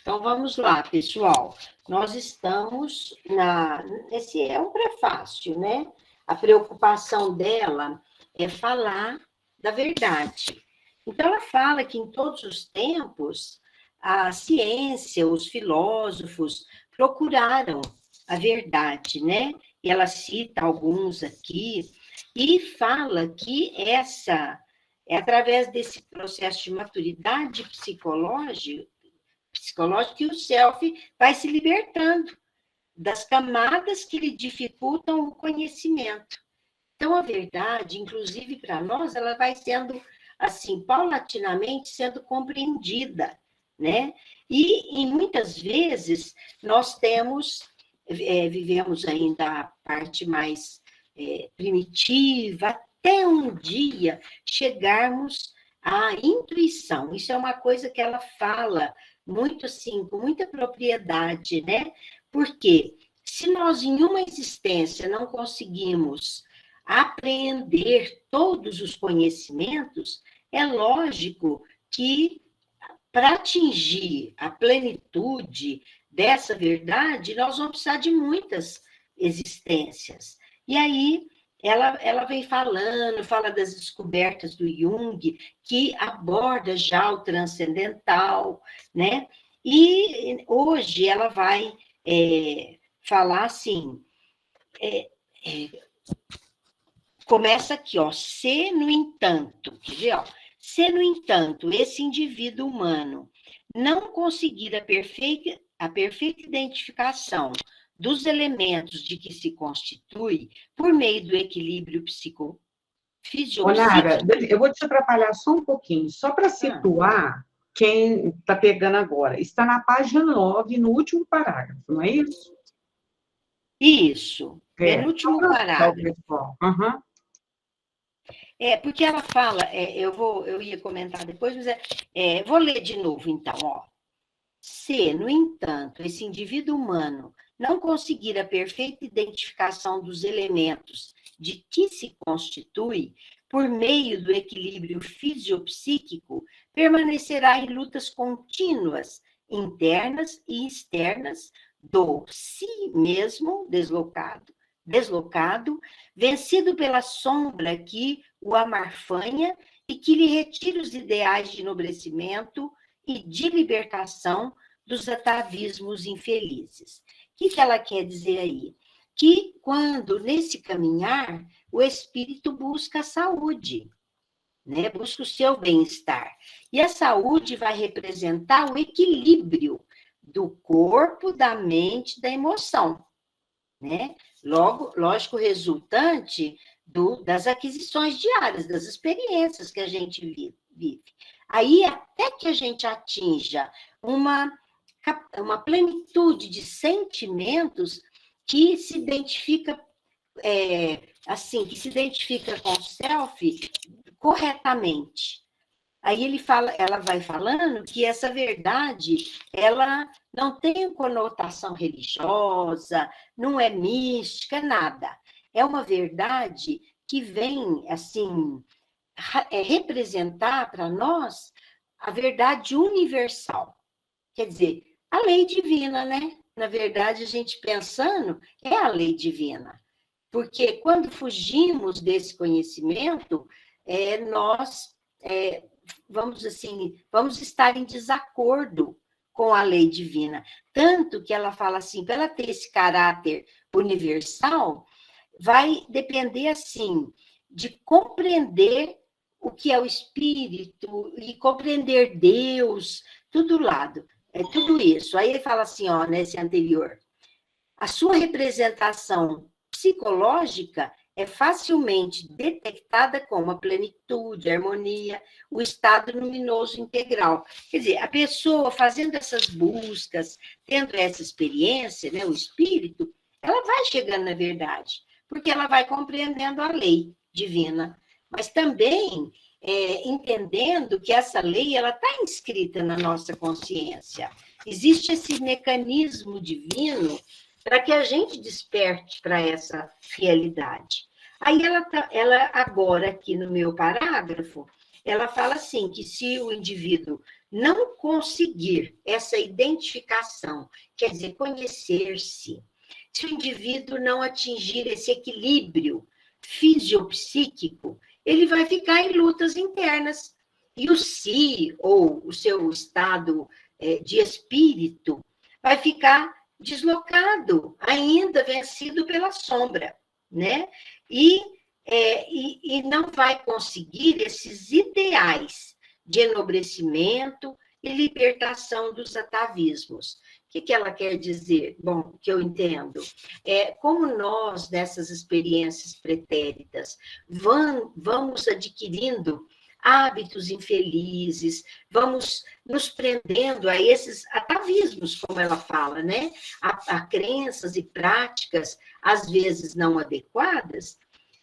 Então, vamos lá, pessoal. Nós estamos esse é um prefácio, né? A preocupação dela é falar da verdade. Então, ela fala que em todos os tempos, a ciência, os filósofos procuraram a verdade, né? E ela cita alguns aqui e fala que essa é através desse processo de maturidade psicológica que o self vai se libertando das camadas que lhe dificultam o conhecimento. Então, a verdade, inclusive para nós, ela vai sendo, assim, paulatinamente sendo compreendida, né? E muitas vezes, nós vivemos ainda a parte mais primitiva, até um dia chegarmos à intuição. Isso é uma coisa que ela fala muito assim, com muita propriedade, né? Porque se nós em uma existência não conseguimos apreender todos os conhecimentos, é lógico que para atingir a plenitude dessa verdade, nós vamos precisar de muitas existências. E aí ela vem fala das descobertas do Jung, que aborda já o transcendental, né? E hoje ela vai falar assim, começa aqui, ó, se, no entanto, quer ver, ó, se, no entanto, esse indivíduo humano não conseguir a perfeita identificação dos elementos de que se constitui por meio do equilíbrio psicofisiopsíquico... Nara, eu vou te atrapalhar só um pouquinho, só para situar quem está pegando agora. Está na página 9, no último parágrafo, não é isso? Isso, penúltimo parágrafo. Uhum. Porque ela fala, eu ia comentar depois, mas vou ler de novo, então, ó. Se, no entanto, esse indivíduo humano não conseguir a perfeita identificação dos elementos de que se constitui, por meio do equilíbrio fisiopsíquico, permanecerá em lutas contínuas, internas e externas, do si mesmo deslocado, vencido pela sombra que o amarfanha e que lhe retira os ideais de enobrecimento e de libertação dos atavismos infelizes. O que ela quer dizer aí? Que quando, nesse caminhar, o espírito busca a saúde, né? Busca o seu bem-estar. E a saúde vai representar o equilíbrio do corpo, da mente, da emoção, né? Lógico, resultante das aquisições diárias, das experiências que a gente vive. Aí, até que a gente atinja uma plenitude de sentimentos que se identifica, que se identifica com o self corretamente. Aí ela vai falando que essa verdade, ela não tem conotação religiosa, não é mística, nada. É uma verdade que vem, assim, representar para nós a verdade universal. Quer dizer, a lei divina, né? Na verdade, a gente pensando, é a lei divina. Porque quando fugimos desse conhecimento, nós vamos estar em desacordo com a lei divina. Tanto que ela fala assim, para ela ter esse caráter universal, vai depender, assim, de compreender o que é o espírito e compreender Deus, tudo isso. Aí ele fala assim, ó, nesse anterior, a sua representação psicológica é facilmente detectada como a plenitude, a harmonia, o estado luminoso integral. Quer dizer, a pessoa fazendo essas buscas, tendo essa experiência, né, o espírito, ela vai chegando na verdade, porque ela vai compreendendo a lei divina, mas também entendendo que essa lei ela está inscrita na nossa consciência. Existe esse mecanismo divino para que a gente desperte para essa realidade. Aí ela agora, aqui no meu parágrafo, ela fala assim, que se o indivíduo não conseguir essa identificação, quer dizer, conhecer-se, se o indivíduo não atingir esse equilíbrio fisiopsíquico, ele vai ficar em lutas internas. E o si, ou o seu estado de espírito, vai ficar deslocado, ainda vencido pela sombra, né? E não vai conseguir esses ideais de enobrecimento e libertação dos atavismos. O que ela quer dizer? Bom, que eu entendo. Como nós, nessas experiências pretéritas, vamos adquirindo hábitos infelizes, vamos nos prendendo a esses atavismos, como ela fala, né? A crenças e práticas, às vezes não adequadas.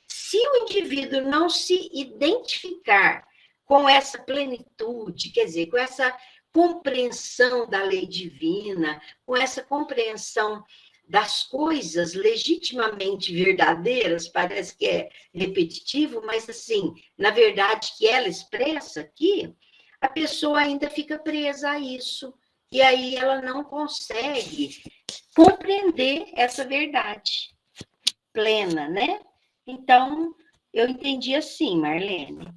Se o indivíduo não se identificar com essa plenitude, quer dizer, com essa compreensão da lei divina, com essa compreensão das coisas legitimamente verdadeiras, parece que é repetitivo, mas assim, na verdade que ela expressa aqui, a pessoa ainda fica presa a isso, e aí ela não consegue compreender essa verdade plena, né? Então, eu entendi assim, Marlene.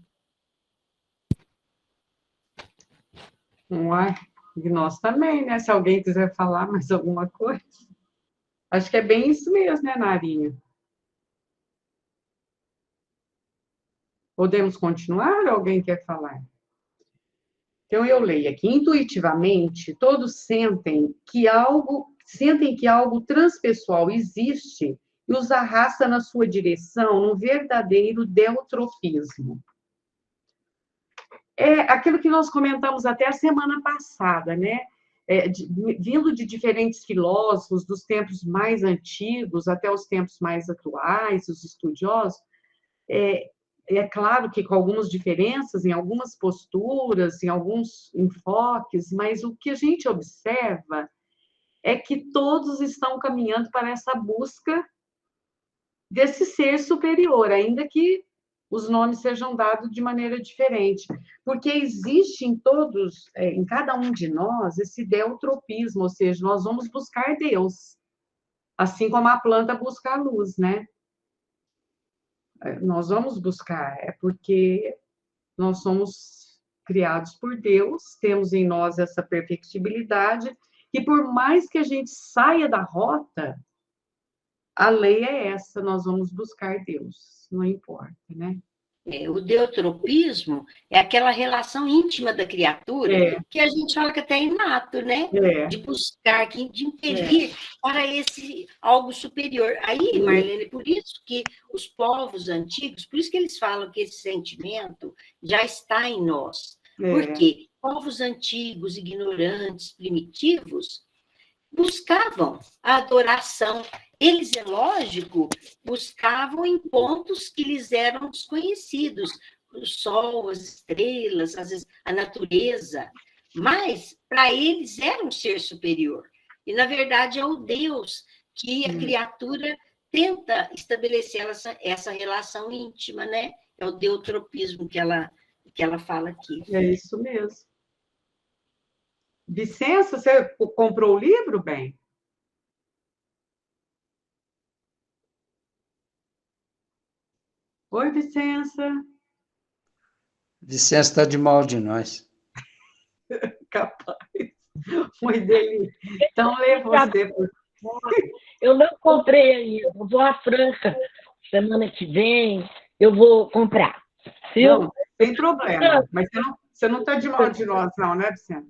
E nós também, né? Se alguém quiser falar mais alguma coisa. Acho que é bem isso mesmo, né, Narinha? Podemos continuar ou alguém quer falar? Então, eu leio aqui. Intuitivamente, todos sentem que algo transpessoal existe e os arrasta na sua direção num verdadeiro deutropismo. É aquilo que nós comentamos até a semana passada, né? Vindo de diferentes filósofos, dos tempos mais antigos até os tempos mais atuais, os estudiosos, é claro que com algumas diferenças em algumas posturas, em alguns enfoques, mas o que a gente observa é que todos estão caminhando para essa busca desse ser superior, ainda que os nomes sejam dados de maneira diferente, porque existe em todos, em cada um de nós, esse deutropismo, ou seja, nós vamos buscar Deus, assim como a planta busca a luz, né? Nós vamos buscar, porque nós somos criados por Deus, temos em nós essa perfectibilidade, e por mais que a gente saia da rota, a lei é essa, nós vamos buscar Deus, não importa, né? O deutropismo é aquela relação íntima da criatura que a gente fala que até é inato, né? De buscar, de impelir para esse algo superior. Aí, Marlene, por isso que os povos antigos, por isso que eles falam que esse sentimento já está em nós. Porque povos antigos, ignorantes, primitivos, buscavam a adoração. Eles, é lógico, buscavam em pontos que lhes eram desconhecidos, o sol, as estrelas, às vezes a natureza, mas para eles era um ser superior. E, na verdade, é o Deus que a criatura tenta estabelecer essa relação íntima, né? É o deutropismo que ela fala aqui. É isso mesmo. Vicença, você comprou o livro, bem? Oi, Vicença. Vicença está de mal de nós. Capaz. Foi dele. Então, lê você. Eu não comprei ainda. Eu vou à Franca. Semana que vem eu vou comprar. Viu? Não, sem problema. Mas você não está de mal de nós, não, né, Vicença?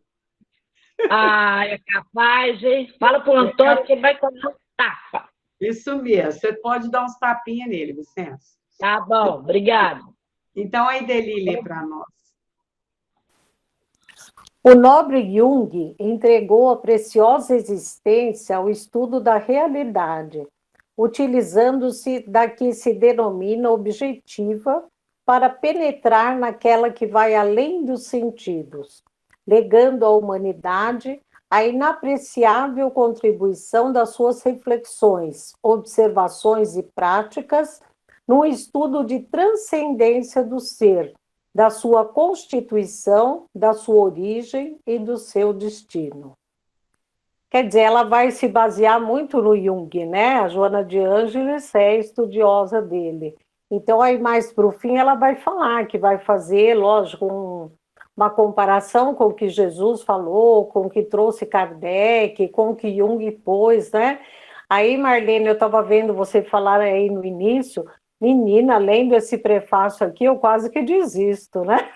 É capaz, hein? Fala pro Antônio que ele vai tomar um tapa. Isso mesmo. Você pode dar uns tapinhas nele, Vicença. Tá bom, obrigado. Então, a Ideli lê para nós. O nobre Jung entregou a preciosa existência ao estudo da realidade, utilizando-se da que se denomina objetiva para penetrar naquela que vai além dos sentidos, legando à humanidade a inapreciável contribuição das suas reflexões, observações e práticas no estudo de transcendência do ser, da sua constituição, da sua origem e do seu destino. Quer dizer, ela vai se basear muito no Jung, né? A Joana de Ângeles é estudiosa dele. Então, aí mais para o fim, ela vai falar que vai fazer, lógico, uma comparação com o que Jesus falou, com o que trouxe Kardec, com o que Jung pôs, né? Aí, Marlene, eu estava vendo você falar aí no início, menina, lendo esse prefácio aqui, eu quase que desisto, né?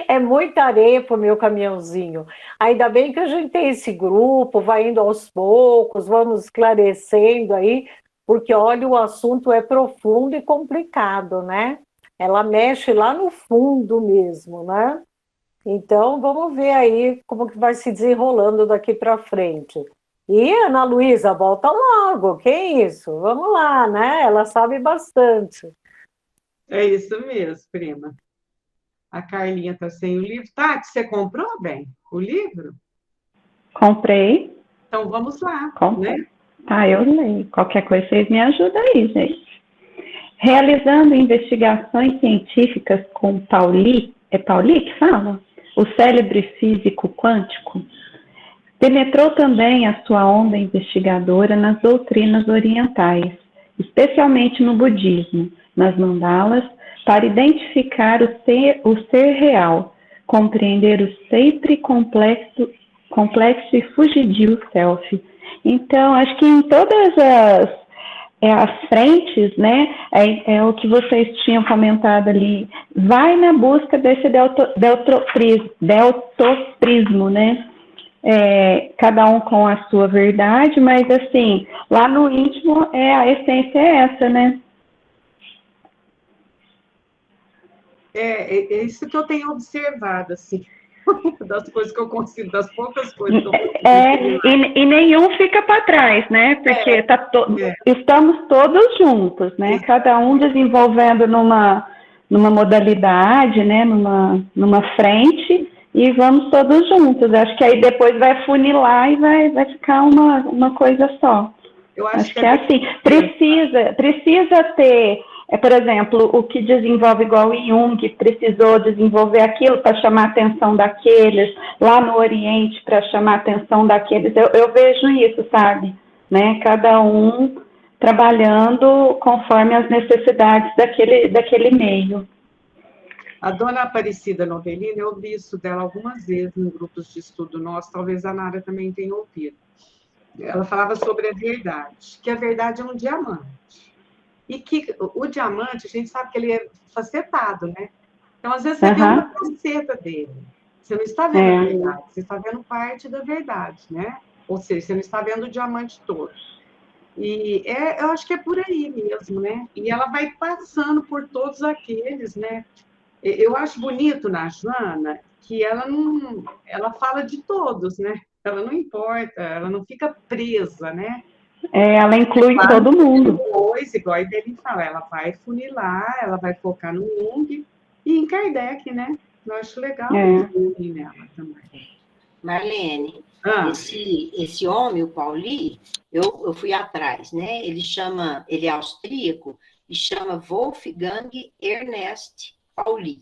É muita areia para o meu caminhãozinho. Ainda bem que a gente tem esse grupo, vai indo aos poucos, vamos esclarecendo aí, porque, olha, o assunto é profundo e complicado, né? Ela mexe lá no fundo mesmo, né? Então, vamos ver aí como que vai se desenrolando daqui para frente. E Ana Luísa, volta logo, que isso? Vamos lá, né? Ela sabe bastante. É isso mesmo, prima. A Carlinha está sem o livro. Tati, você comprou, bem, o livro? Comprei. Então, vamos lá, Comprei. né? Tá, eu leio. Qualquer coisa, vocês me ajudam aí, gente. Realizando investigações científicas com Pauli, é Pauli que fala? O célebre físico quântico, penetrou também a sua onda investigadora nas doutrinas orientais, especialmente no budismo, nas mandalas, para identificar o ser real, compreender o sempre complexo e fugidio self. Então, acho que em todas as frentes, né, é o que vocês tinham comentado ali, vai na busca desse deltoprismo, né, cada um com a sua verdade, mas assim, lá no íntimo a essência é essa, né? É isso que eu tenho observado, assim, das coisas que eu consigo, das poucas coisas que eu consigo. E nenhum fica para trás, né? Porque estamos todos juntos, né? Cada um desenvolvendo numa modalidade, né? Numa frente, e vamos todos juntos. Acho que aí depois vai funilar e vai ficar uma coisa só. Eu acho que é assim. Precisa ter, por exemplo, o que desenvolve igual o Jung precisou desenvolver aquilo para chamar a atenção daqueles, lá no Oriente para chamar a atenção daqueles. Eu vejo isso, sabe? Né? Cada um trabalhando conforme as necessidades daquele meio. A dona Aparecida Novelina, eu ouvi isso dela algumas vezes em grupos de estudo nosso, talvez a Nara também tenha ouvido. Ela falava sobre a verdade, que a verdade é um diamante. E que o diamante, a gente sabe que ele é facetado, né? Então, às vezes, você vê uma faceta dele. Você não está vendo a verdade, você está vendo parte da verdade, né? Ou seja, você não está vendo o diamante todo. E eu acho que é por aí mesmo, né? E ela vai passando por todos aqueles, né? Eu acho bonito na Joana que ela fala de todos, né? Ela não importa, ela não fica presa, né? Ela inclui todo mundo. Depois, igual a Idelin fala, ela vai funilar, ela vai focar no Jung e em Kardec, né? Eu acho legal isso nela também. Marlene, esse homem, o Pauli, eu fui atrás, né? Ele é austríaco e chama Wolfgang Ernest Pauli.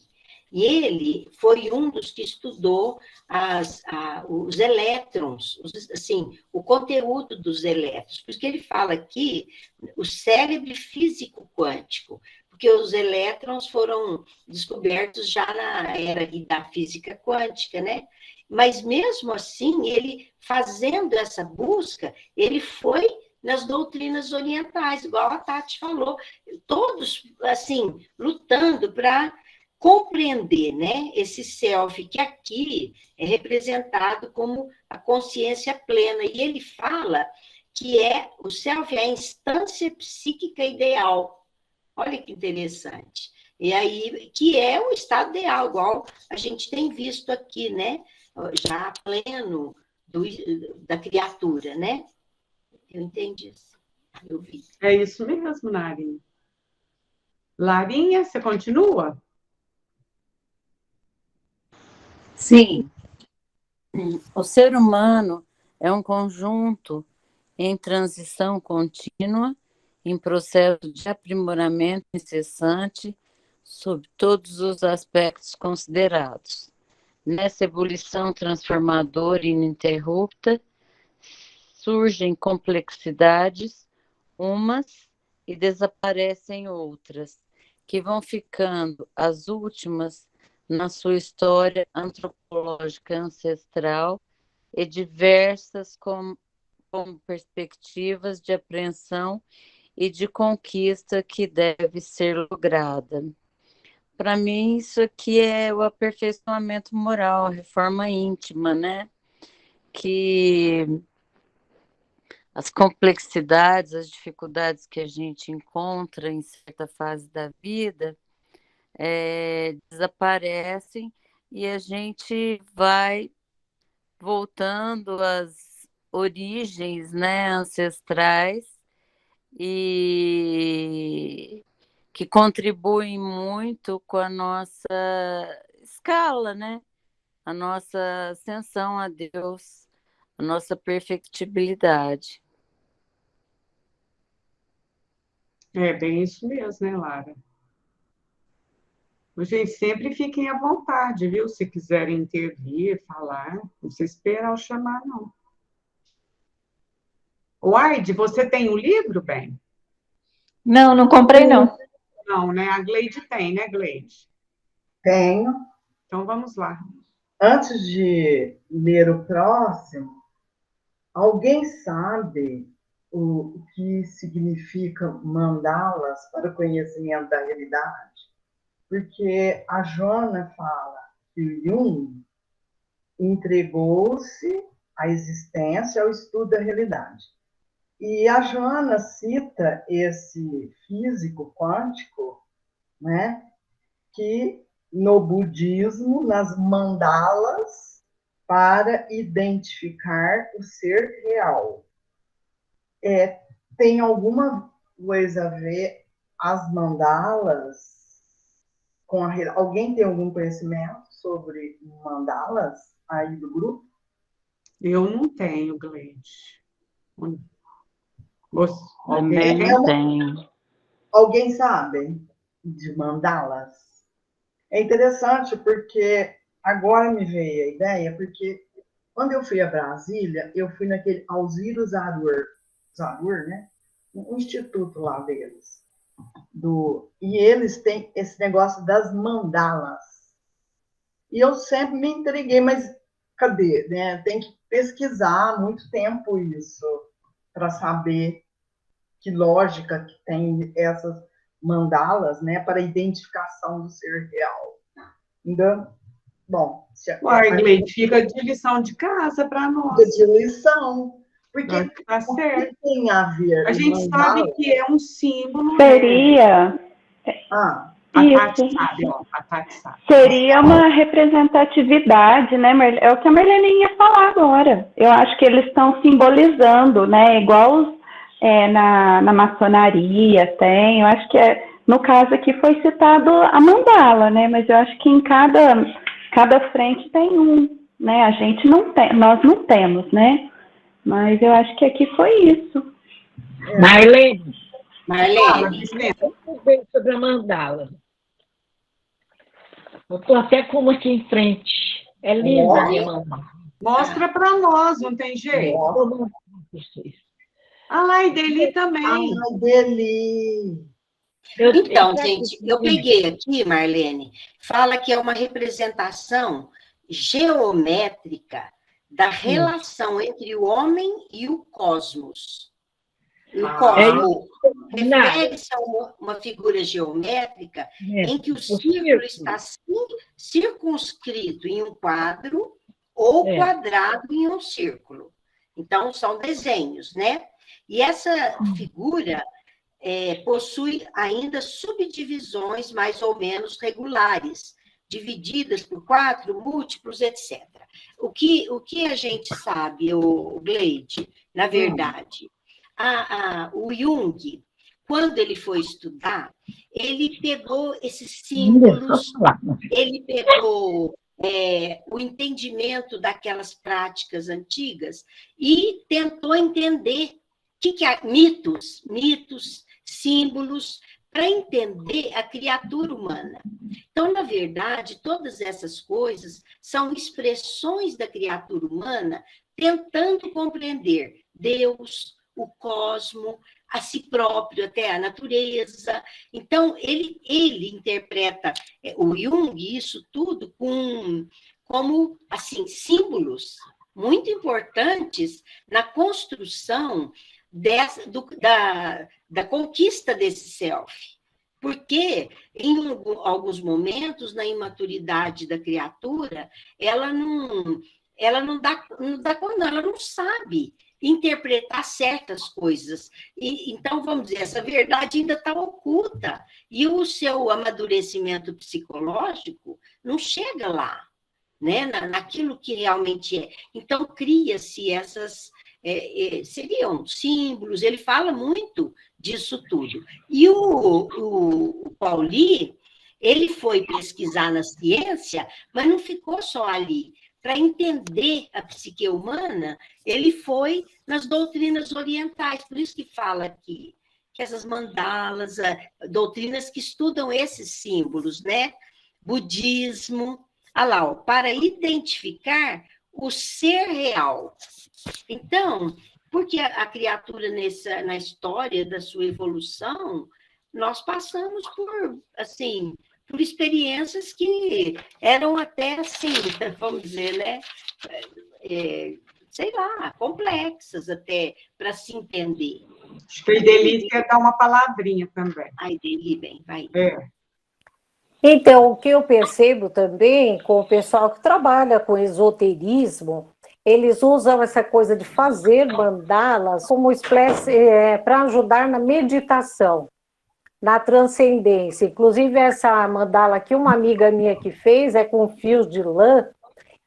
E ele foi um dos que estudou os elétrons, assim, o conteúdo dos elétrons. Por isso que ele fala aqui o célebre físico quântico, porque os elétrons foram descobertos já na era da física quântica, né? Mas mesmo assim, ele fazendo essa busca, ele foi nas doutrinas orientais, igual a Tati falou, todos, assim, lutando para compreender, né, esse self, que aqui é representado como a consciência plena, e ele fala que o self é a instância psíquica ideal. Olha que interessante. E aí, que é o estado ideal, igual a gente tem visto aqui, né, já pleno da criatura, né? Eu entendi isso. Eu vi. É isso mesmo, Narinha. Larinha, você continua? Sim. O ser humano é um conjunto em transição contínua, em processo de aprimoramento incessante, sob todos os aspectos considerados. Nessa ebulição transformadora e ininterrupta, surgem complexidades, umas, e desaparecem outras, que vão ficando as últimas na sua história antropológica ancestral e diversas com perspectivas de apreensão e de conquista que deve ser lograda. Para mim, isso aqui é o aperfeiçoamento moral, a reforma íntima, né? Que as complexidades, as dificuldades que a gente encontra em certa fase da vida desaparecem e a gente vai voltando às origens, né, ancestrais e que contribuem muito com a nossa escala, né? A nossa ascensão a Deus, a nossa perfectibilidade. É bem isso mesmo, né, Lara? Gente, sempre fiquem à vontade, viu? Se quiserem intervir, falar, não precisa esperar eu chamar, não. Waide, você tem o livro, bem? Não, não comprei, não. Não, né? A Gleide tem, né, Gleide? Tenho. Então, vamos lá. Antes de ler o próximo, alguém sabe o que significa mandalas para o conhecimento da realidade? Porque a Joana fala que o Jung entregou-se à existência ao estudo da realidade. E a Joana cita esse físico quântico, né, que no budismo, nas mandalas, para identificar o ser real. Tem alguma coisa a ver as mandalas com a... Alguém tem algum conhecimento sobre mandalas aí do grupo? Eu não tenho, Gleide. Também não tenho. Alguém sabe de mandalas? É interessante porque agora me veio a ideia, porque quando eu fui a Brasília, eu fui naquele Alziro Zadur, né? Um instituto lá deles. E eles têm esse negócio das mandalas. E eu sempre me intriguei, mas cadê? Né? Tem que pesquisar há muito tempo isso, para saber que lógica que tem essas mandalas, né, para a identificação do ser real. Então, bom... Uai, Gleide, fica de lição de casa para nós. Fica de lição. Porque tá certo. Tem a ver... A gente sabe que é um símbolo... Seria... A Tati sabe, ó. A Tati sabe. Seria uma representatividade, né, é o que a Marlene ia falar agora. Eu acho que eles estão simbolizando, né, igual na maçonaria tem, eu acho que no caso aqui foi citado a mandala, né, mas eu acho que em cada frente tem um, né, a gente não tem, nós não temos, né, mas eu acho que aqui foi isso. Marlene, sobre a mandala. Eu estou até com uma aqui em frente. É linda a minha mandala. Mostra para nós, não tem jeito. Ah, e Deli também. Ah, Deli. Então, gente, eu peguei aqui, Marlene, fala que é uma representação geométrica da relação entre o homem e o cosmos. O cosmos refere-se a uma figura geométrica em que o círculo está circunscrito em um quadro ou quadrado em um círculo. Então, são desenhos, né? E essa figura possui ainda subdivisões mais ou menos regulares, divididas por quatro, múltiplos, etc. O que a gente sabe, o Gleide, na verdade, o Jung, quando ele foi estudar, ele pegou esses símbolos, ele pegou o entendimento daquelas práticas antigas e tentou entender o que é mitos, símbolos, para entender a criatura humana. Então, na verdade, todas essas coisas são expressões da criatura humana tentando compreender Deus, o cosmos, a si próprio, até a natureza. Então, ele interpreta, o Jung, isso tudo como assim, símbolos muito importantes na construção da conquista desse self. Porque, em alguns momentos, na imaturidade da criatura, ela não dá conta, ela não sabe interpretar certas coisas. Então, vamos dizer, essa verdade ainda está oculta. E o seu amadurecimento psicológico não chega lá, né? Naquilo que realmente é. Então, cria-se essas... seriam símbolos, ele fala muito disso tudo. E o Pauli, ele foi pesquisar na ciência, mas não ficou só ali. Para entender a psique humana, ele foi nas doutrinas orientais, por isso que fala aqui, que essas mandalas, doutrinas que estudam esses símbolos, né? Budismo, olha lá, ó, para identificar o ser real. Então, porque a criatura na história da sua evolução, nós passamos por experiências que eram até assim, vamos dizer, né? Sei lá, complexas até para se entender. Acho que a Ideli quer dar uma palavrinha também. A Ideli, bem, vai. Então, o que eu percebo também com o pessoal que trabalha com esoterismo, eles usam essa coisa de fazer mandalas como espécie para ajudar na meditação, na transcendência. Inclusive, essa mandala que uma amiga minha que fez é com fios de lã,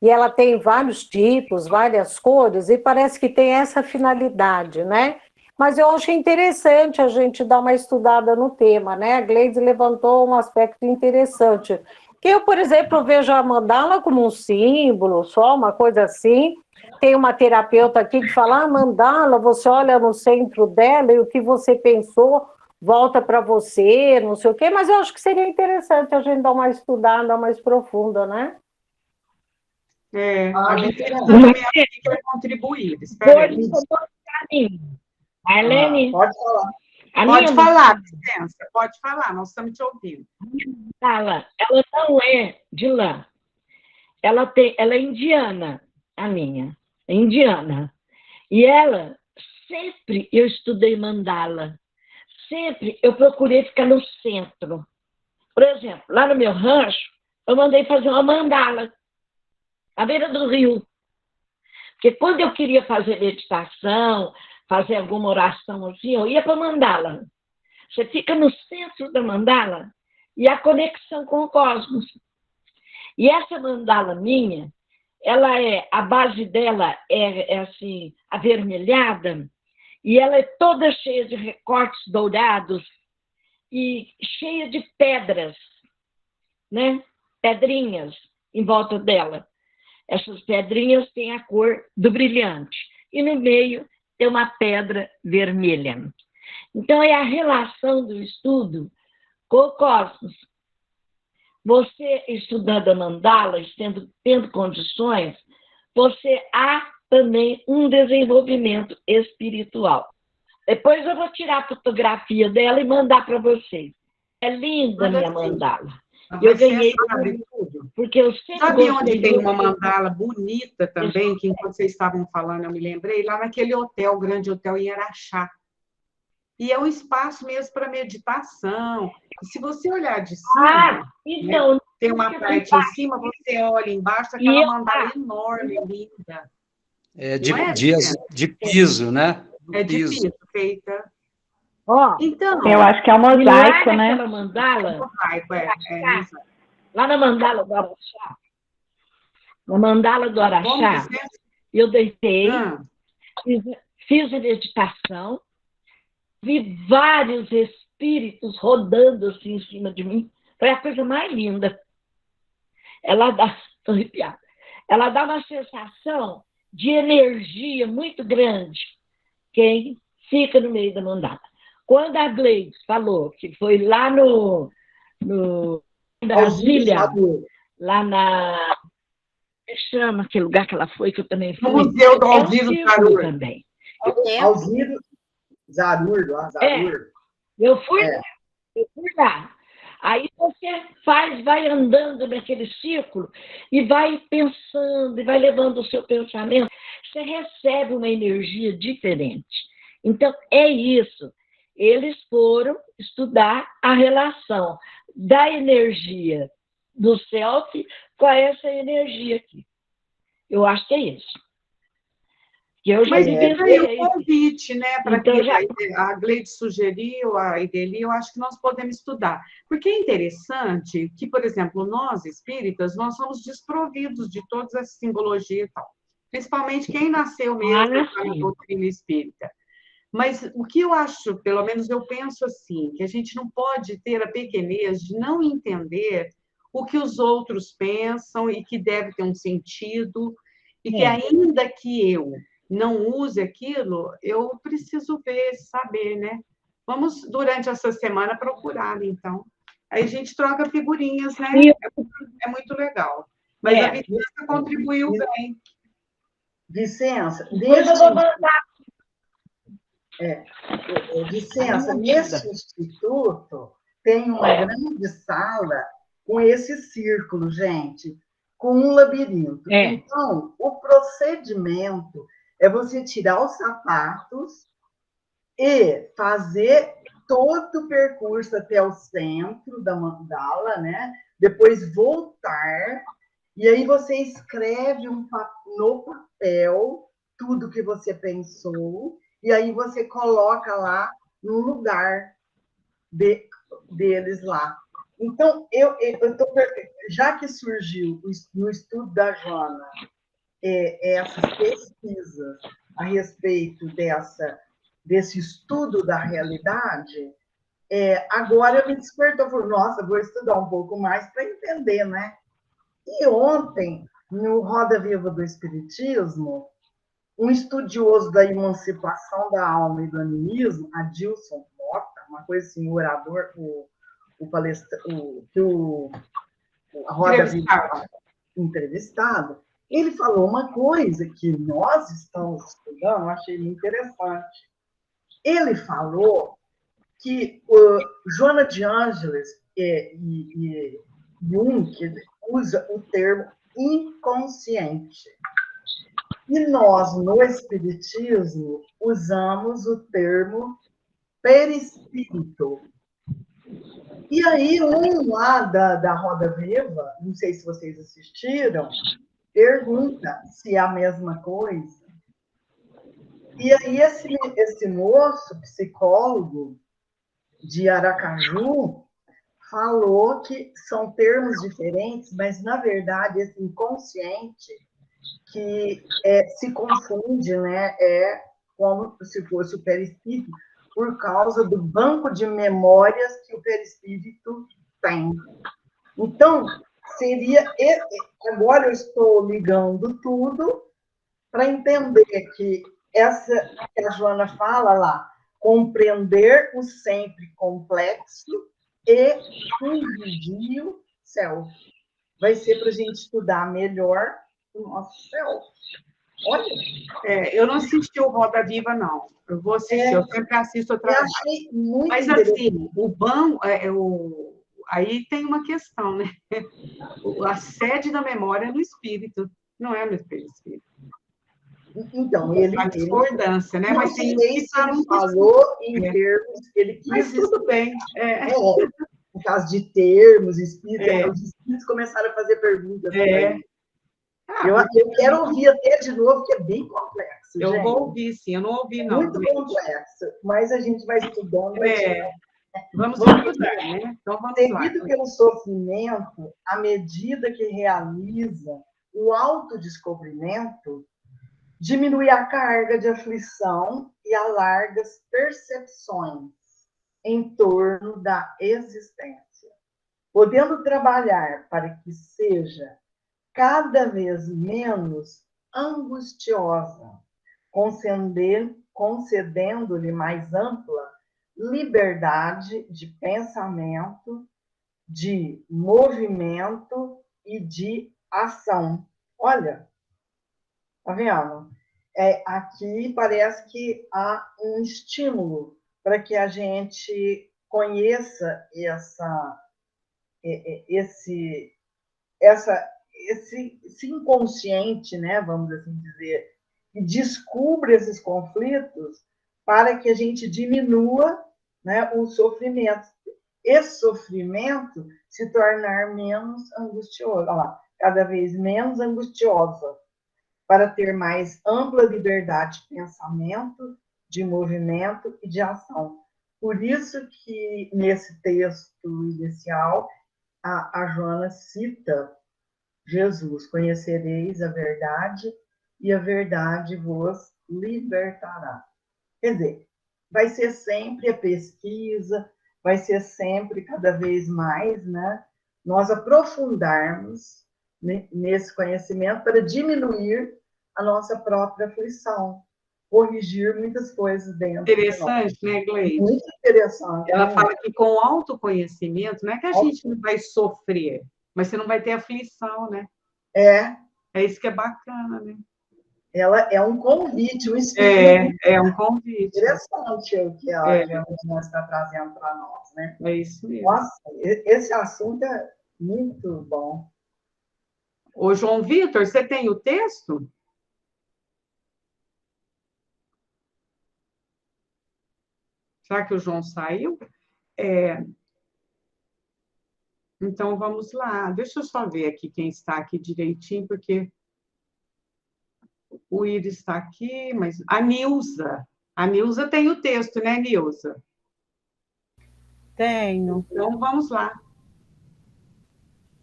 e ela tem vários tipos, várias cores, e parece que tem essa finalidade, né? Mas eu achei interessante a gente dar uma estudada no tema, né? A Gleide levantou um aspecto interessante. Que eu, por exemplo, vejo a mandala como um símbolo, só uma coisa assim. Tem uma terapeuta aqui que fala, a mandala, você olha no centro dela e o que você pensou volta para você, não sei o quê, mas eu acho que seria interessante a gente dar uma estudada mais profunda, né? A gente também quer contribuir. Espera aí. Marlene? Pode falar. Pode falar, licença, pode falar, nós estamos te ouvindo. Ela não é de lã. Ela é indiana, a minha. É indiana. E ela, sempre eu estudei mandala. Sempre eu procurei ficar no centro. Por exemplo, lá no meu rancho, eu mandei fazer uma mandala à beira do rio. Porque quando eu queria fazer meditação, fazer alguma oração assim, eu ia para a mandala. Você fica no centro da mandala e a conexão com o cosmos. E essa mandala minha, a base dela é assim, avermelhada, e ela é toda cheia de recortes dourados e cheia de pedras, né? Pedrinhas em volta dela. Essas pedrinhas têm a cor do brilhante. E no meio tem uma pedra vermelha. Então, é a relação do estudo com o cosmos. Você, estudando a mandala, tendo condições, você há também um desenvolvimento espiritual. Depois eu vou tirar a fotografia dela e mandar para vocês. É linda a minha mandala. Eu ganhei tudo. Porque eu sempre Sabe onde tem uma mandala bonita também, que enquanto vocês estavam falando, eu me lembrei, lá naquele hotel, grande hotel em Araxá. E é um espaço mesmo para meditação. E se você olhar de cima, então, né, tem uma parte em cima, você olha embaixo, aquela mandala enorme, linda. De piso, né? É de piso, feita. Então, eu acho que é um mosaico, né? Mandala, mosaico, lá na mandala do Araxá. Na mandala do Araxá, eu deitei, fiz a meditação, vi vários espíritos rodando assim em cima de mim. Foi a coisa mais linda. Estou arrepiada. Ela dá uma sensação de energia muito grande quem fica no meio da mandala. quando a Gleides falou que foi lá no Brasília, lá na... Como chama aquele lugar que ela foi, que eu também fui? No Museu do Alziro Zarur também. Alziro Zarur, lá, Zarur. Eu fui lá. Aí você vai andando naquele círculo e vai pensando, e vai levando o seu pensamento. Você recebe uma energia diferente. Então, é isso. Eles foram estudar a relação da energia do self com essa energia aqui. Eu acho que é isso. Mas fica o convite, né, para então, que a Gleide sugeriu, a Ideli, eu acho que nós podemos estudar. Porque é interessante que, por exemplo, nós, espíritas, nós somos desprovidos de todas essas simbologias e tal. Principalmente quem nasceu mesmo na doutrina espírita. Mas o que eu acho, pelo menos eu penso assim, que a gente não pode ter a pequenez de não entender o que os outros pensam e que deve ter um sentido, e que ainda que eu não use aquilo, eu preciso ver, saber, né? Vamos, durante essa semana, procurar, então. Aí a gente troca figurinhas, né? É muito legal. Mas a Vicença contribuiu bem. Vicença, nesse instituto tem uma grande sala com esse círculo, gente, com um labirinto. Então, o procedimento é você tirar os sapatos e fazer todo o percurso até o centro da mandala, né? Depois voltar, e aí você escreve no papel tudo que você pensou, e aí você coloca lá no lugar deles lá. Então, já que surgiu no estudo da Joana essas pesquisas a respeito desse estudo da realidade, agora me despertou, falei, nossa, vou estudar um pouco mais para entender, né? E ontem, no Roda Viva do Espiritismo, um estudioso da emancipação da alma e do animismo, Adilson Mota, uma coisa assim, o orador, a Roda Viva entrevistado, ele falou uma coisa que nós estamos estudando, eu achei interessante. Ele falou que Joana de Ângeles e Jung usa o termo inconsciente. E nós, no Espiritismo, usamos o termo perispírito. E aí, um lá da Roda Viva, não sei se vocês assistiram, pergunta se é a mesma coisa. E aí, esse moço, psicólogo de Aracaju, falou que são termos diferentes, mas, na verdade, esse inconsciente que se confunde, né? É como se fosse o perispírito, por causa do banco de memórias que o perispírito tem. Então, agora eu estou ligando tudo para entender que que a Joana fala lá, compreender o sempre complexo e invisível self. Vai ser para a gente estudar melhor o nosso self. Olha. Eu não assisti o Roda Viva, não. Eu vou assistir, eu sempre assisto outra vez. Eu achei muito Mas, assim, o banco... aí tem uma questão, né? A sede da memória é no espírito, não é no perispírito. Então, a discordância, né? Mas tem que falou em termos, ele quis... Mas tudo bem. No caso de termos, espíritos, os espíritos começaram a fazer perguntas. Eu quero ouvir até de novo, que é bem complexo. Eu vou ouvir, sim. Eu não ouvi, não. Muito complexo, mas a gente vai estudando. Vamos estudar, né? Então, vamos lá. Seguido pelo sofrimento, à medida que realiza o autodescobrimento, diminui a carga de aflição e alarga as percepções em torno da existência, podendo trabalhar para que seja cada vez menos angustiosa, concedendo-lhe mais ampla liberdade de pensamento, de movimento e de ação. Olha, tá vendo? Aqui parece que há um estímulo para que a gente conheça esse inconsciente, né, vamos assim dizer, e descubra esses conflitos para que a gente diminua, né, o sofrimento. Esse sofrimento se tornar menos angustioso, olha lá, cada vez menos angustiosa, para ter mais ampla liberdade de pensamento, de movimento e de ação. Por isso que, nesse texto inicial, a Joana cita Jesus: conhecereis a verdade e a verdade vos libertará. Quer dizer, vai ser sempre a pesquisa, vai ser sempre cada vez mais, né, nós aprofundarmos nesse conhecimento para diminuir a nossa própria aflição, corrigir muitas coisas dentro de nós. Interessante, né, Gleide? Muito interessante. Ela né? fala que com o autoconhecimento, não é que a gente não vai sofrer, mas você não vai ter aflição, né? É isso que é bacana, né? Ela é um convite, um espírito. É um convite. Interessante o que a Diana está trazendo para nós, né? É isso mesmo. Nossa, esse assunto é muito bom. Ô, João Vitor, você tem o texto? Será que o João saiu? Então, vamos lá. Deixa eu só ver aqui quem está aqui direitinho, porque o Iris está aqui, mas a Nilza. A Nilza tem o texto, né, Nilza? Tenho. Então, vamos lá.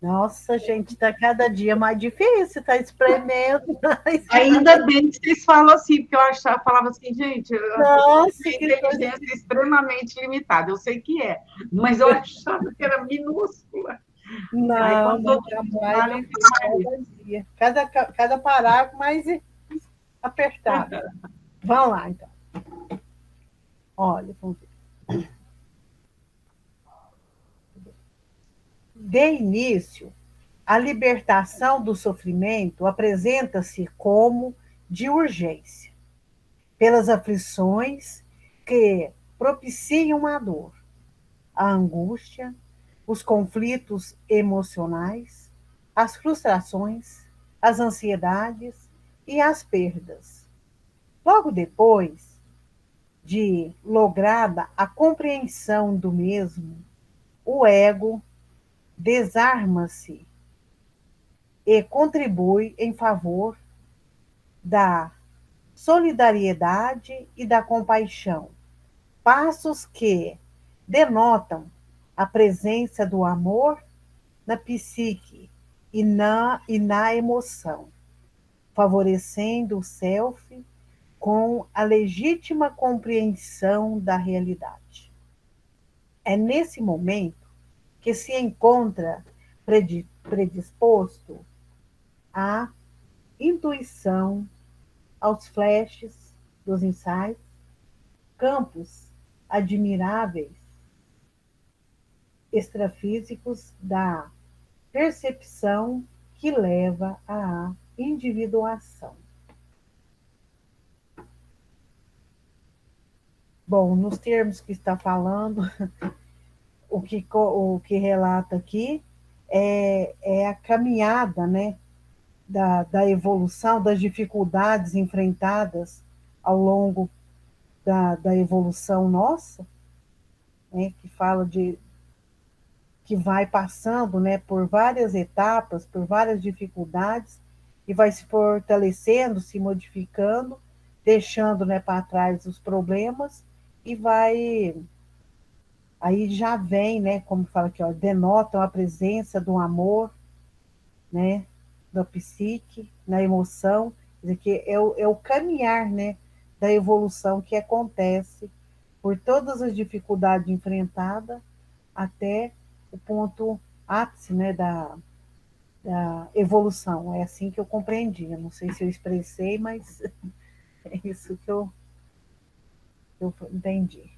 Nossa, gente, está cada dia mais difícil, está espremendo. Ainda bem que vocês falam assim, porque eu falava assim, gente, Nossa, a inteligência é extremamente limitada. Eu sei que é, mas eu achava que era minúscula. Não, jamais. Cada parágrafo mais apertado. Vamos lá, então. Olha, vamos ver. De início, a libertação do sofrimento apresenta-se como de urgência, pelas aflições que propiciam a dor, a angústia, os conflitos emocionais, as frustrações, as ansiedades e as perdas. Logo depois de lograda a compreensão do mesmo, o ego desarma-se e contribui em favor da solidariedade e da compaixão, passos que denotam a presença do amor na psique e na emoção, favorecendo o self com a legítima compreensão da realidade. É nesse momento que se encontra predisposto à intuição, aos flashes dos insights, campos admiráveis extrafísicos da percepção que leva à individuação. Bom, nos termos que está falando, o que relata aqui é a caminhada, né, da evolução, das dificuldades enfrentadas ao longo da evolução nossa, né, que fala de que vai passando, né, por várias etapas, por várias dificuldades, e vai se fortalecendo, se modificando, deixando, né, para trás os problemas, e vai... Aí já vem, né, como fala aqui, ó, denotam a presença do amor, né, da psique, na emoção, quer dizer, que é o caminhar, né, da evolução que acontece por todas as dificuldades enfrentadas até o ponto ápice, né, da evolução. É assim que eu compreendi. Eu não sei se eu expressei, mas é isso que eu entendi.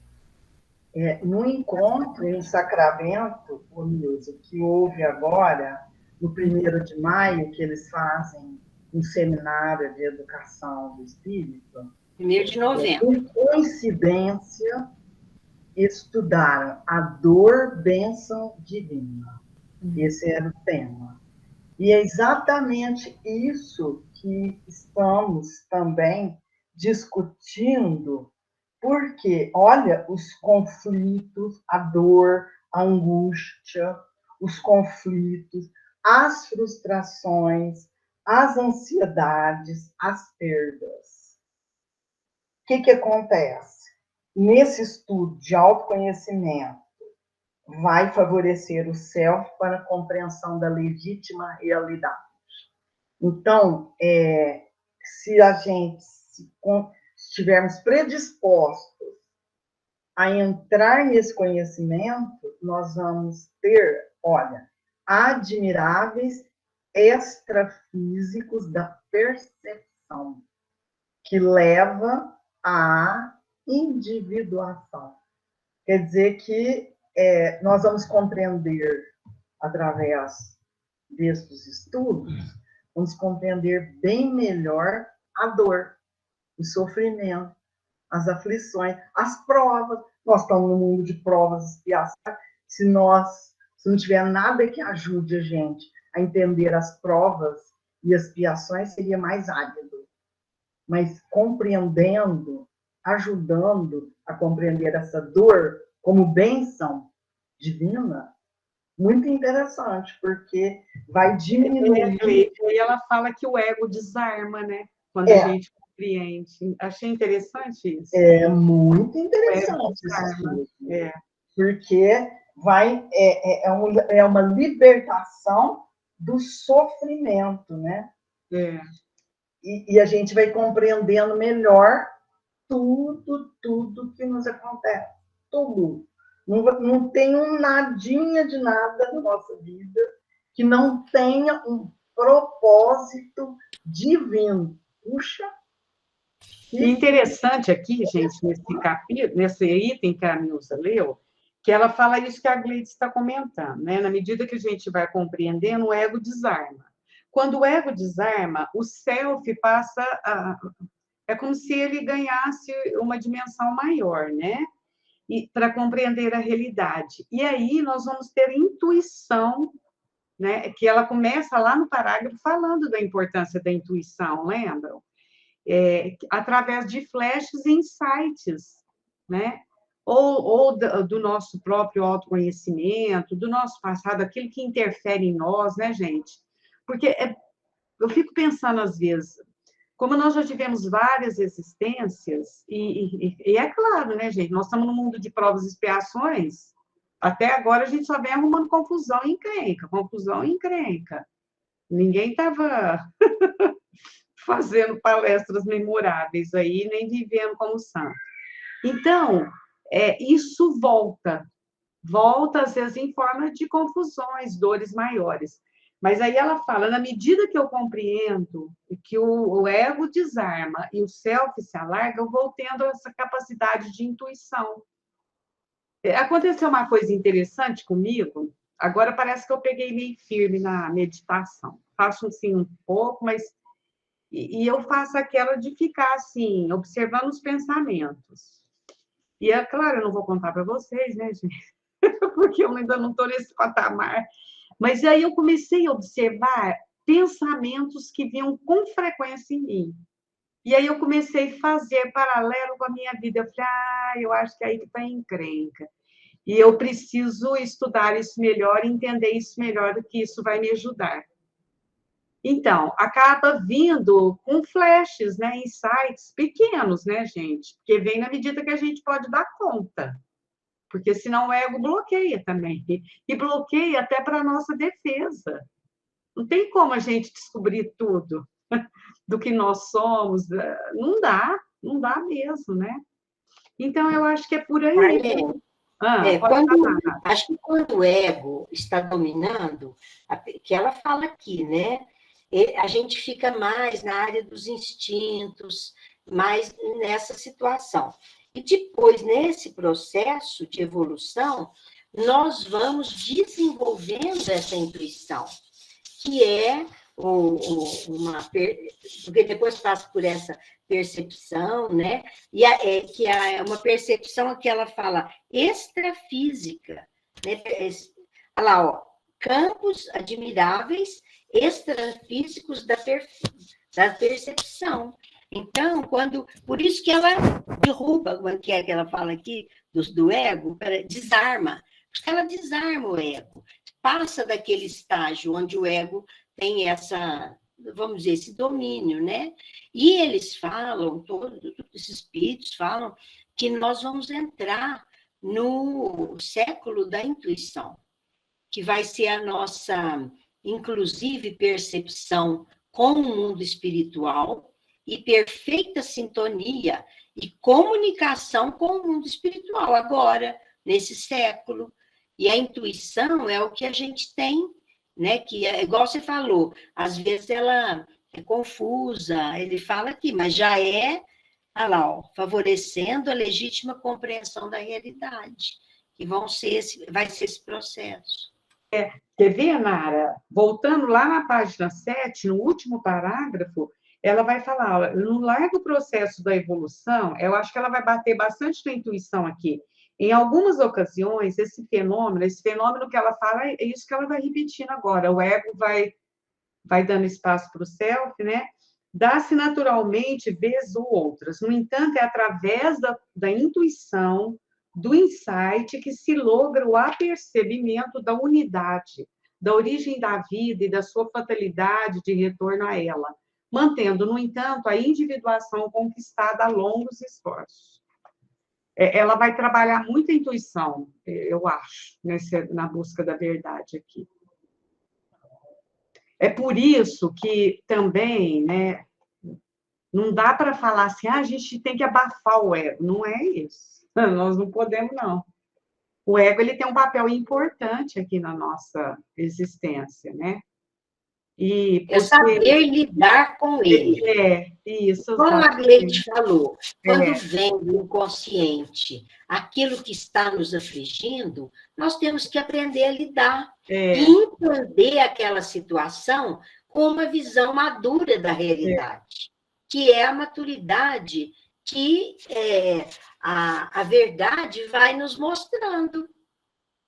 No encontro em Sacramento, o Nilson, que houve agora, no 1º de maio, que eles fazem um seminário de educação do espírito. 1º de novembro. Por coincidência, estudaram a dor, bênção divina. Esse era o tema. E é exatamente isso que estamos também discutindo, porque, olha, os conflitos, a dor, a angústia, os conflitos, as frustrações, as ansiedades, as perdas. O que acontece? Nesse estudo de autoconhecimento, vai favorecer o self para a compreensão da legítima realidade. Então, se a gente estivermos predispostos a entrar nesse conhecimento, nós vamos ter, olha, admiráveis extrafísicos da percepção, que leva à individuação. Quer dizer que nós vamos compreender, através destes estudos, vamos compreender bem melhor a dor, o sofrimento, as aflições, as provas. Nós estamos no mundo de provas e expiações. Se não tiver nada que ajude a gente a entender as provas e expiações, seria mais árido. Mas compreendendo, ajudando a compreender essa dor como bênção divina, muito interessante, porque vai diminuir. E ela fala que o ego desarma, né? Quando a gente compreende. Achei interessante isso. É muito interessante isso. Porque é uma libertação do sofrimento, né? E a gente vai compreendendo melhor tudo que nos acontece. Tudo. Não tem um nadinha de nada na nossa vida que não tenha um propósito divino. Puxa! E interessante aqui, gente, nesse capítulo, nesse item que a Nilza leu, que ela fala isso que a Gleide está comentando, né? Na medida que a gente vai compreendendo, o ego desarma. Quando o ego desarma, o self passa a... É como se ele ganhasse uma dimensão maior, né? E para compreender a realidade. E aí nós vamos ter intuição, né? Que ela começa lá no parágrafo falando da importância da intuição, lembram? Através de flashes e insights, né? Ou do nosso próprio autoconhecimento, do nosso passado, aquilo que interfere em nós, né, gente? Porque eu fico pensando, às vezes, como nós já tivemos várias existências, e é claro, né, gente, nós estamos no mundo de provas e expiações, até agora a gente só vem arrumando confusão e encrenca. Ninguém estava fazendo palestras memoráveis aí, nem vivendo como santo. Então, isso volta, às vezes, em forma de confusões, dores maiores. Mas aí ela fala, na medida que eu compreendo que o ego desarma e o self se alarga, eu vou tendo essa capacidade de intuição. Aconteceu uma coisa interessante comigo, agora parece que eu peguei meio firme na meditação. Faço, assim, um pouco, mas... E eu faço aquela de ficar, assim, observando os pensamentos. E, é claro, eu não vou contar para vocês, né, gente? Porque eu ainda não estou nesse patamar. Mas aí eu comecei a observar pensamentos que vinham com frequência em mim. E aí eu comecei a fazer paralelo com a minha vida. Eu falei, eu acho que aí que está a encrenca. E eu preciso estudar isso melhor, entender isso melhor, do que isso vai me ajudar. Então, acaba vindo com flashes, né, insights pequenos, né, gente? Porque vem na medida que a gente pode dar conta. Porque senão o ego bloqueia também. E bloqueia até para a nossa defesa. Não tem como a gente descobrir tudo do que nós somos. Não dá mesmo, né? Então, eu acho que é por aí. Acho que quando o ego está dominando, que ela fala aqui, né? A gente fica mais na área dos instintos, mais nessa situação. E depois, nesse processo de evolução, nós vamos desenvolvendo essa intuição, que é porque depois passa por essa percepção, né? Que é uma percepção que ela fala extrafísica, né? Olha lá, ó, campos admiráveis extrafísicos da percepção. Então, por isso que ela derruba, como é que ela fala aqui, do ego, desarma, porque ela desarma o ego, passa daquele estágio onde o ego tem vamos dizer, esse domínio, né? E eles falam, todos esses espíritos falam que nós vamos entrar no século da intuição, que vai ser a nossa, inclusive, percepção com o mundo espiritual e perfeita sintonia e comunicação com o mundo espiritual agora, nesse século. E a intuição é o que a gente tem, né? Que é igual você falou, às vezes ela é confusa, ele fala aqui, mas já olha lá, ó, favorecendo a legítima compreensão da realidade, que vai ser esse processo. Quer ver, Nara? Voltando lá na página 7, no último parágrafo, ela vai falar, ó, no largo processo da evolução, eu acho que ela vai bater bastante na intuição aqui. Em algumas ocasiões, esse fenômeno que ela fala, é isso que ela vai repetindo agora. O ego vai dando espaço para o self, né? Dá-se naturalmente vez ou outras. No entanto, é através da intuição, do insight, que se logra o apercebimento da unidade, da origem da vida e da sua fatalidade de retorno a ela, mantendo, no entanto, a individuação conquistada a longos esforços. Ela vai trabalhar muito a intuição, eu acho, na busca da verdade aqui. É por isso que também, né, não dá para falar assim, a gente tem que abafar o ego. Não é isso. Nós não podemos, não. O ego ele tem um papel importante aqui na nossa existência, né? É saber lidar com ele. Isso. Como a Gleide falou, quando vem do inconsciente aquilo que está nos afligindo, nós temos que aprender a lidar e entender aquela situação com uma visão madura da realidade, que é a maturidade que a verdade vai nos mostrando.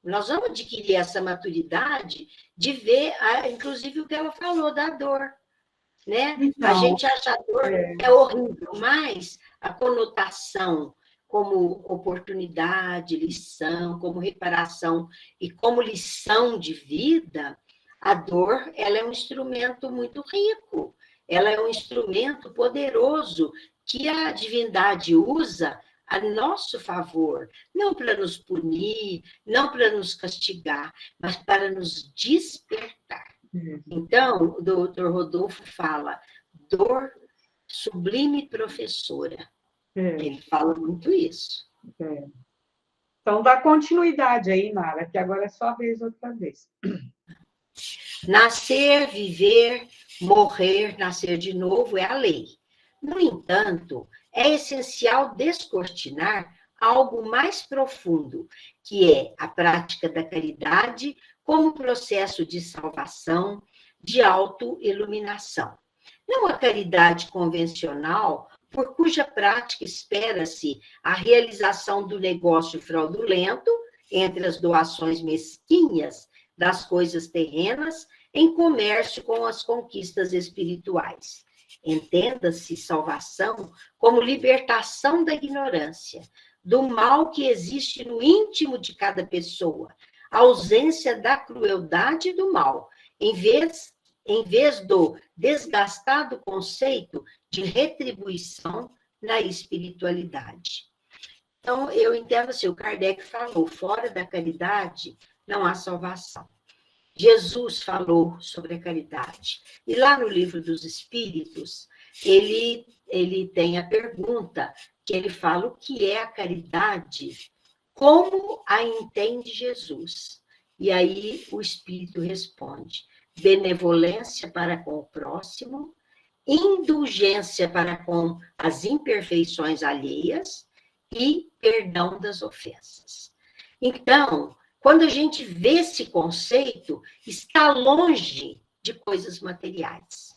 Nós vamos adquirir essa maturidade de ver, inclusive, o que ela falou da dor. Né? Então, a gente acha a dor é horrível, mas a conotação como oportunidade, lição, como reparação e como lição de vida, a dor ela é um instrumento muito rico, ela é um instrumento poderoso que a divindade usa a nosso favor, não para nos punir, não para nos castigar, mas para nos despertar. Então, o doutor Rodolfo fala, dor sublime professora. Ele fala muito isso. Então, dá continuidade aí, Nara, que agora é só a vez outra vez. Nascer, viver, morrer, nascer de novo é a lei. No entanto, é essencial descortinar algo mais profundo, que é a prática da caridade como processo de salvação, de autoiluminação. Não a caridade convencional, por cuja prática espera-se a realização do negócio fraudulento entre as doações mesquinhas das coisas terrenas em comércio com as conquistas espirituais. Entenda-se salvação como libertação da ignorância, do mal que existe no íntimo de cada pessoa, a ausência da crueldade e do mal, em vez do desgastado conceito de retribuição na espiritualidade. Então, eu entendo assim, o Kardec falou, fora da caridade não há salvação. Jesus falou sobre a caridade. E lá no Livro dos Espíritos, ele tem a pergunta, que ele fala o que é a caridade, como a entende Jesus? E aí o Espírito responde, benevolência para com o próximo, indulgência para com as imperfeições alheias e perdão das ofensas. Então, quando a gente vê esse conceito, está longe de coisas materiais.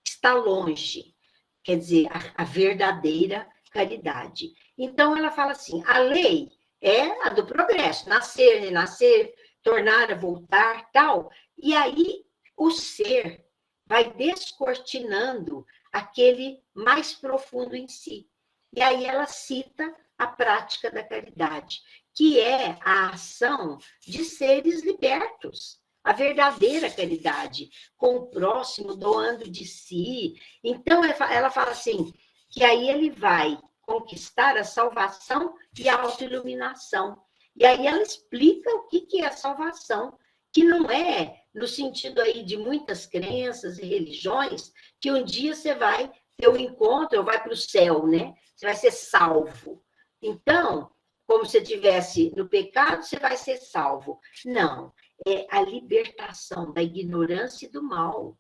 Está longe, quer dizer, a verdadeira caridade. Então, ela fala assim, a lei é a do progresso, nascer, renascer, tornar a voltar, tal. E aí, o ser vai descortinando aquele mais profundo em si. E aí ela cita a prática da caridade, que é a ação de seres libertos, a verdadeira caridade, com o próximo, doando de si. Então, ela fala assim, que aí ele vai conquistar a salvação e a autoiluminação. E aí ela explica o que é a salvação, que não é no sentido aí de muitas crenças e religiões, que um dia você vai ter um encontro, ou vai para o céu, né? Você vai ser salvo. Então, como se estivesse no pecado, você vai ser salvo. Não, é a libertação da ignorância e do mal.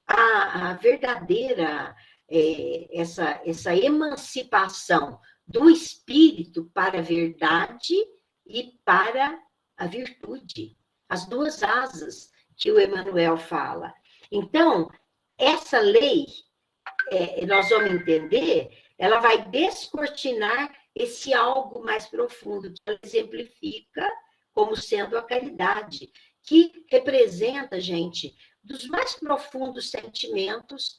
A verdadeira, essa emancipação do espírito para a verdade e para a virtude. As duas asas que o Emmanuel fala. Então, essa lei, nós vamos entender, ela vai descortinar esse algo mais profundo, que ela exemplifica como sendo a caridade, que representa, gente, dos mais profundos sentimentos,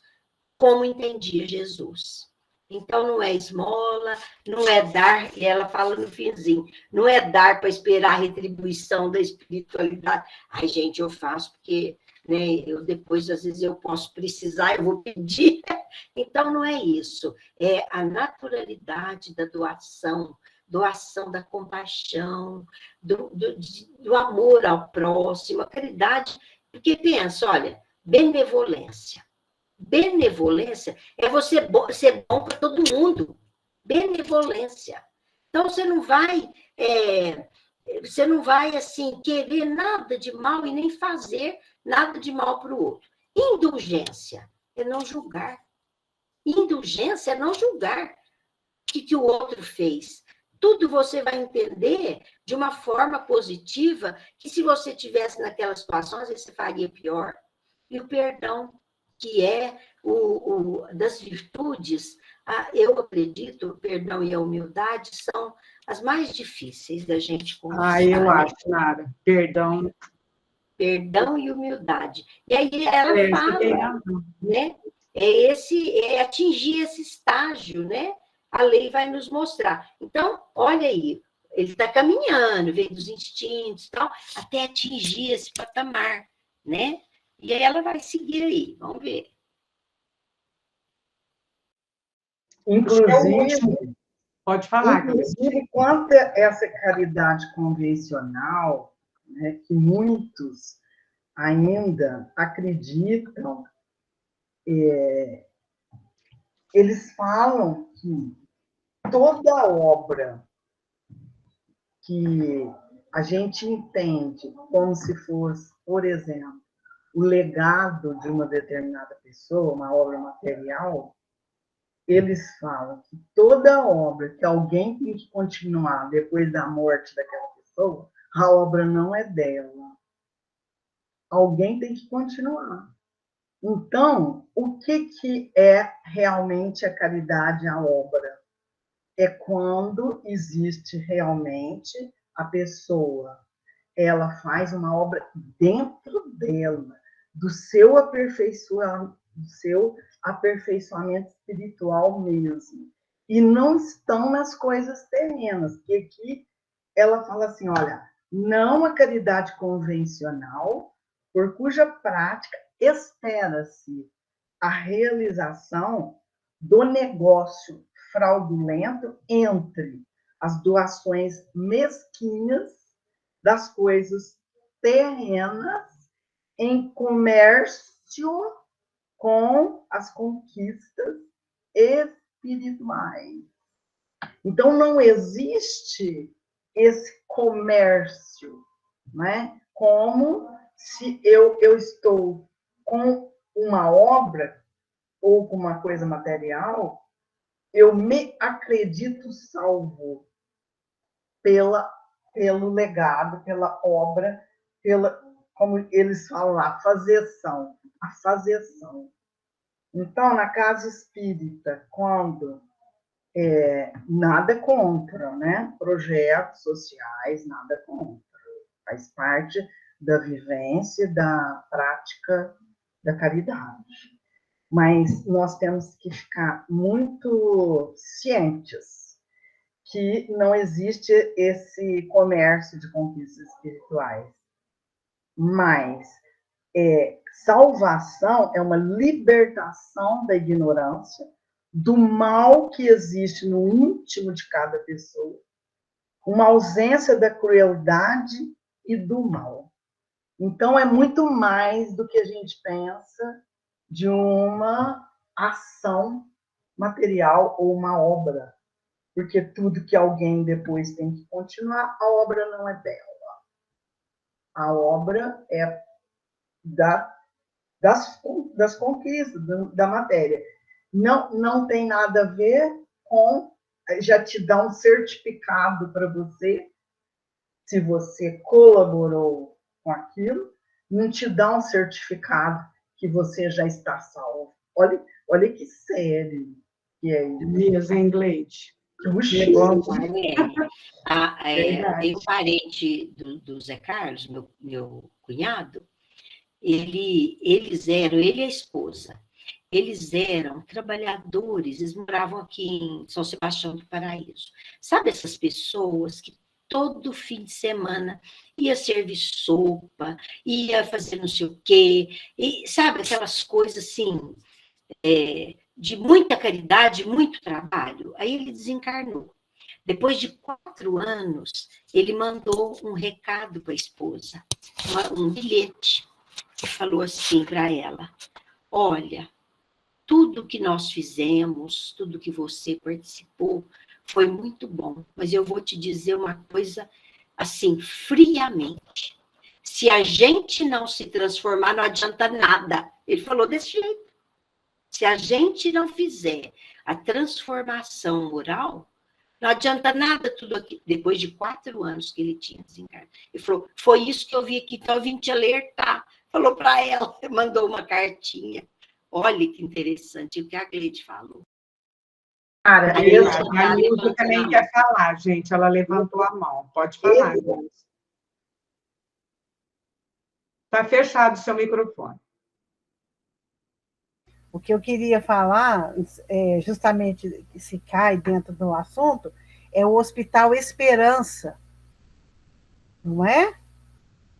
como entendia Jesus. Então, não é esmola, não é dar, e ela fala no finzinho, não é dar para esperar a retribuição da espiritualidade. Ai, gente, eu faço porque, né, eu depois, às vezes, eu posso precisar, eu vou pedir. Então, não é isso. É a naturalidade da doação da compaixão, do amor ao próximo, a caridade. Porque pensa, olha, benevolência. Benevolência é você ser bom para todo mundo. Benevolência. Então, você não vai assim, querer nada de mal e nem fazer nada de mal para o outro. Indulgência é não julgar. Indulgência é não julgar o que o outro fez. Tudo você vai entender de uma forma positiva, que se você tivesse naquela situação, às vezes você faria pior. E o perdão, que é das virtudes, eu acredito, o perdão e a humildade são as mais difíceis da gente conquistar. Eu acho, Nara, perdão. Perdão e humildade. E aí ela fala, né? É atingir esse estágio, né? A lei vai nos mostrar. Então, olha aí, ele está caminhando, vem dos instintos e tal, até atingir esse patamar, né? E aí ela vai seguir aí, vamos ver. Inclusive, pode falar. Inclusive, quanto a essa caridade convencional, né, que muitos ainda acreditam, eles falam que toda obra que a gente entende como se fosse, por exemplo, o legado de uma determinada pessoa, uma obra material, eles falam que toda obra que alguém tem que continuar depois da morte daquela pessoa, a obra não é dela. Alguém tem que continuar. Então, o que é realmente a caridade, a obra? É quando existe realmente a pessoa, ela faz uma obra dentro dela, do seu aperfeiçoamento espiritual mesmo. E não estão nas coisas terrenas, que aqui ela fala assim, olha, não a caridade convencional, por cuja prática espera-se a realização do negócio fraudulento entre as doações mesquinhas das coisas terrenas em comércio com as conquistas espirituais. Então, não existe esse comércio, né? Como se eu estou com uma obra ou com uma coisa material eu me acredito salvo pelo legado, pela obra, como eles falam lá, a fazeção. Então, na casa espírita, quando nada contra, né? Projetos sociais, nada contra. Faz parte da vivência, da prática da caridade. Mas nós temos que ficar muito cientes que não existe esse comércio de conquistas espirituais. Mas salvação é uma libertação da ignorância, do mal que existe no íntimo de cada pessoa, uma ausência da crueldade e do mal. Então, é muito mais do que a gente pensa de uma ação material ou uma obra, porque tudo que alguém depois tem que continuar, a obra não é dela. A obra é das conquistas, da matéria. Não tem nada a ver com, já te dá um certificado para você, se você colaborou com aquilo, não te dá um certificado que você já está salvo. Olha que sério que é isso. Mesmo em inglês. Tem um parente do Zé Carlos, meu cunhado, ele e a esposa, eles eram trabalhadores, eles moravam aqui em São Sebastião do Paraíso. Sabe essas pessoas que todo fim de semana ia servir sopa, ia fazer não sei o quê, e sabe aquelas coisas assim, de muita caridade, muito trabalho? Aí ele desencarnou. Depois de 4 anos, ele mandou um recado para a esposa, um bilhete, e falou assim para ela: olha, tudo que nós fizemos, tudo que você participou, foi muito bom, mas eu vou te dizer uma coisa assim, friamente. Se a gente não se transformar, não adianta nada. Ele falou desse jeito. Se a gente não fizer a transformação moral, não adianta nada tudo aqui. Depois de 4 anos que ele tinha desencarnado. Ele falou, foi isso que eu vi aqui, então eu vim te alertar. Falou para ela, mandou uma cartinha. Olha que interessante o que a Gleide falou. Cara, a Nilza também quer falar, gente. Ela levantou a mão. Pode falar, Nilza. Está fechado o seu microfone. O que eu queria falar, justamente se cai dentro do assunto, é o Hospital Esperança, não é?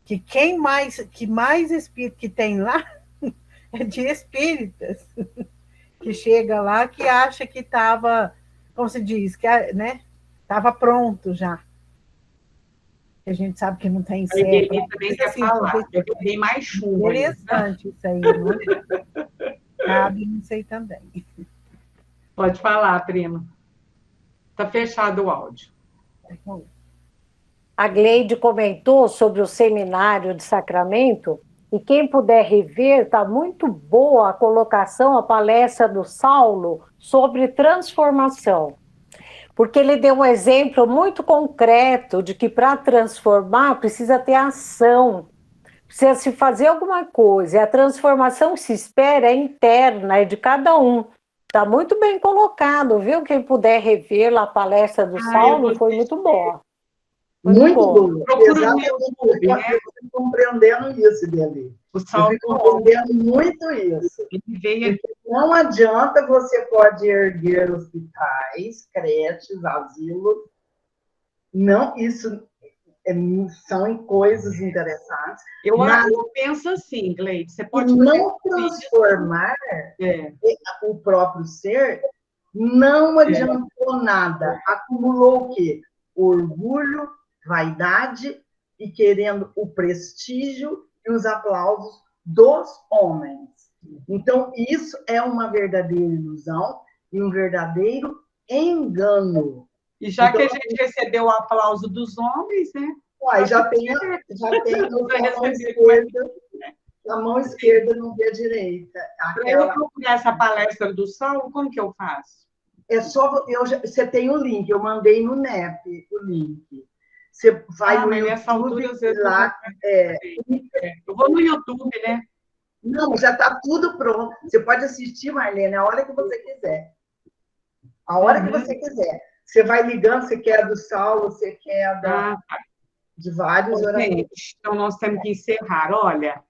Que mais espírito que tem lá é de espíritas, que chega lá que acha que estava, como se diz, que estava pronto já. A gente sabe que não tem certo. Ele também quer falar, eu peguei mais chuva. Interessante isso aí, não é? Cabe, não sei também. Pode falar, prima. Está fechado o áudio. A Gleide comentou sobre o seminário de Sacramento, e quem puder rever, está muito boa a colocação, a palestra do Saulo sobre transformação. Porque ele deu um exemplo muito concreto de que para transformar precisa ter ação, precisa se fazer alguma coisa, e a transformação que se espera é interna, é de cada um. Está muito bem colocado, viu? Quem puder rever lá a palestra do Saulo, foi muito boa. Muito bom. Exatamente, eu estou compreendendo isso dele. Eu estou compreendendo muito isso. Porque não adianta, você pode erguer hospitais, creches, asilos. Não, isso são coisas interessantes. Eu penso assim, Gleide, você pode não transformar o próprio ser, não adiantou nada. Acumulou o quê? Orgulho, vaidade e querendo o prestígio e os aplausos dos homens. Então, isso é uma verdadeira ilusão e um verdadeiro engano. E já que a gente recebeu o aplauso dos homens, né? Uai, já tem a mão esquerda não vê a direita. Para eu procurar essa palestra do Saulo, como que eu faço? É só, você tem o link, eu mandei no NEP o link. Você vai no mas YouTube, nessa altura, às vezes, lá, eu vou no YouTube, né? Não, já está tudo pronto. Você pode assistir, Marlene, a hora que você quiser. A hora que você quiser. Você vai ligando, você quer do Saulo, você quer de vários horários. Gente, então nós temos que encerrar. Olha,